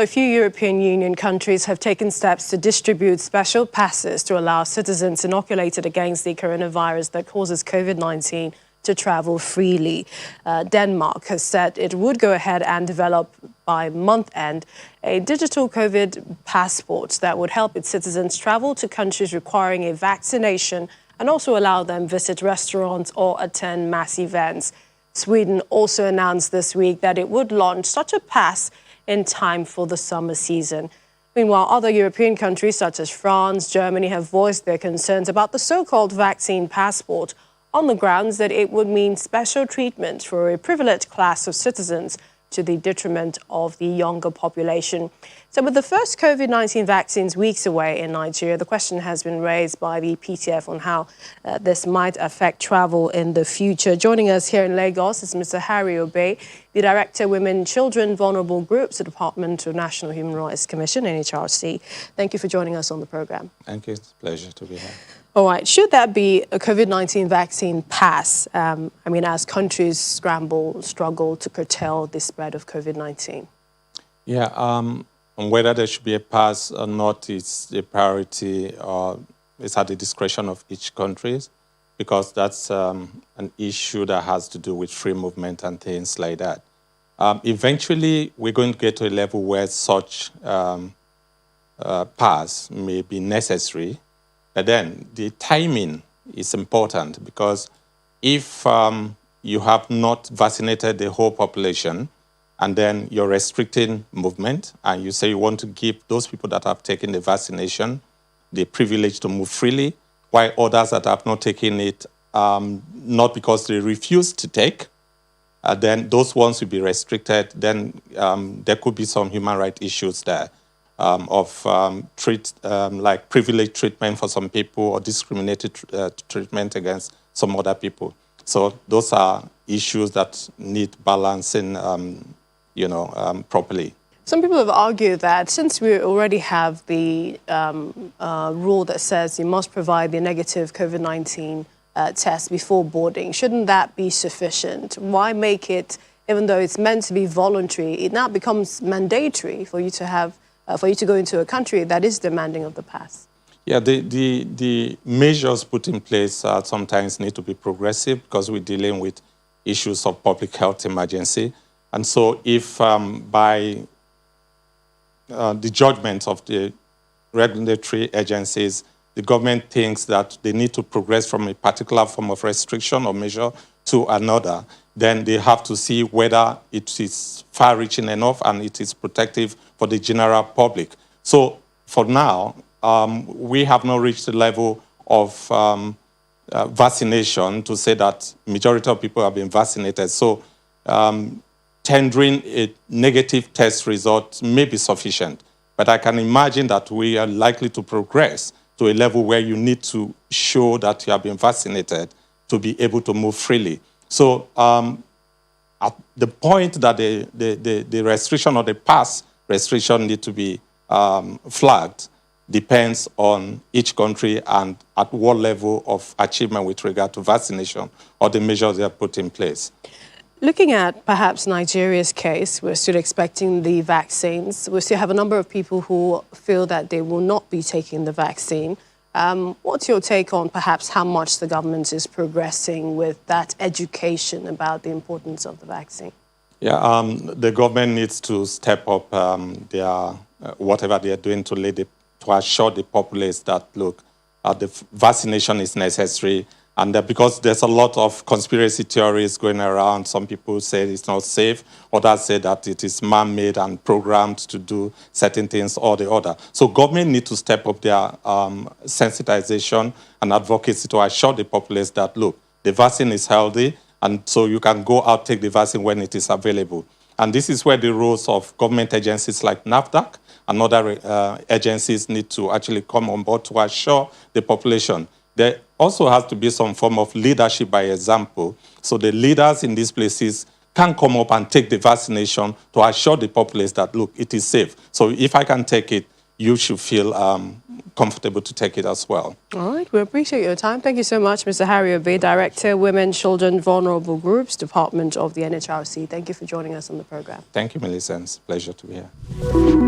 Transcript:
A few European Union countries have taken steps to distribute special passes to allow citizens inoculated against the coronavirus that causes COVID-19 to travel freely. Denmark has said it would go ahead and develop by month end a digital COVID passport that would help its citizens travel to countries requiring a vaccination and also allow them visit restaurants or attend mass events. Sweden also announced this week that it would launch such a pass in time for the summer season. Meanwhile, other European countries such as France, Germany have voiced their concerns about the so-called vaccine passport on the grounds that it would mean special treatment for a privileged class of citizens to the detriment of the younger population. So with the first COVID-19 vaccines weeks away in Nigeria, the question has been raised by the PTF on how this might affect travel in the future. Joining us here in Lagos is Mr. Harry Obey, the Director, Women, Children, Vulnerable Groups, at the Department of National Human Rights Commission, NHRC. Thank you for joining us on the program. Thank you. It's a pleasure to be here. All right. Should that be a COVID-19 vaccine pass, as countries struggle to curtail the spread of COVID-19? Yeah, whether there should be a pass or not is a priority, or it's at the discretion of each country, because that's an issue that has to do with free movement and things like that. Eventually, we're going to get to a level where such pass may be necessary. But then the timing is important, because if you have not vaccinated the whole population and then you're restricting movement and you say you want to give those people that have taken the vaccination the privilege to move freely, while others that have not taken it, not because they refuse to take, then those ones will be restricted. Then there could be some human rights issues there. Like privileged treatment for some people or discriminated treatment against some other people. So those are issues that need balancing, properly. Some people have argued that since we already have the rule that says you must provide the negative COVID-19 test before boarding, shouldn't that be sufficient? Why make it, even though it's meant to be voluntary, it now becomes mandatory for you to have for you to go into a country that is demanding of the pass? Yeah, the measures put in place sometimes need to be progressive, because we're dealing with issues of public health emergency. And so if by the judgment of the regulatory agencies, the government thinks that they need to progress from a particular form of restriction or measure to another, then they have to see whether it is far-reaching enough and it is protective for the general public. So for now, we have not reached the level of vaccination to say that majority of people have been vaccinated. So tendering a negative test result may be sufficient. But I can imagine that we are likely to progress to a level where you need to show that you have been vaccinated to be able to move freely. So at the point that the restriction or the pass restriction need to be flagged depends on each country and at what level of achievement with regard to vaccination or the measures they have put in place. Looking at perhaps Nigeria's case, we're still expecting the vaccines. We still have a number of people who feel that they will not be taking the vaccine. What's your take on perhaps how much the government is progressing with that education about the importance of the vaccine? Yeah, the government needs to step up whatever they are doing to assure the populace that, look, the vaccination is necessary. And because there's a lot of conspiracy theories going around, some people say it's not safe, others say that it is man-made and programmed to do certain things or the other. So government need to step up their sensitization and advocacy to assure the populace that, look, the vaccine is healthy, and so you can go out, take the vaccine when it is available. And this is where the roles of government agencies like NAFDAC and other agencies need to actually come on board to assure the population. There also has to be some form of leadership by example. So the leaders in these places can come up and take the vaccination to assure the populace that, look, it is safe. So if I can take it, you should feel comfortable to take it as well. All right, we appreciate your time. Thank you so much, Mr. Harry Obey, Director, Women, Children, Vulnerable Groups, Department of the NHRC. Thank you for joining us on the program. Thank you, Melissa. It's a pleasure to be here.